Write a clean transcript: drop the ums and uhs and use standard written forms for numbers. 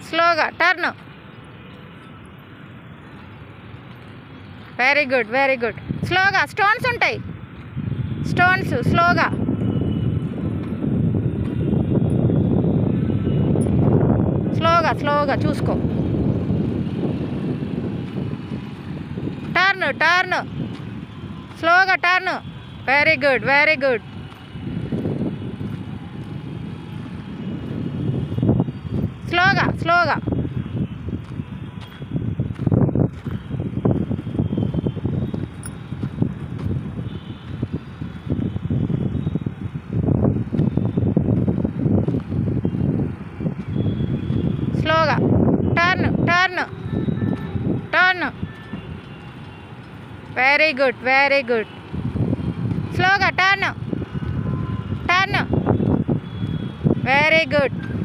స్లోగా turn. Very good, very good. స్లోగా. Stones ఉంటాయి, స్టోన్స్. స్లోగా. స్లోగా స్లోగా చూసుకో. Turn turn. స్లోగా turn. Very good, very good. స్లోగా స్లోగా. స్లోగా. Turn turn turn. Very good, very good. స్లోగా టర్న్ టర్న్. Very good.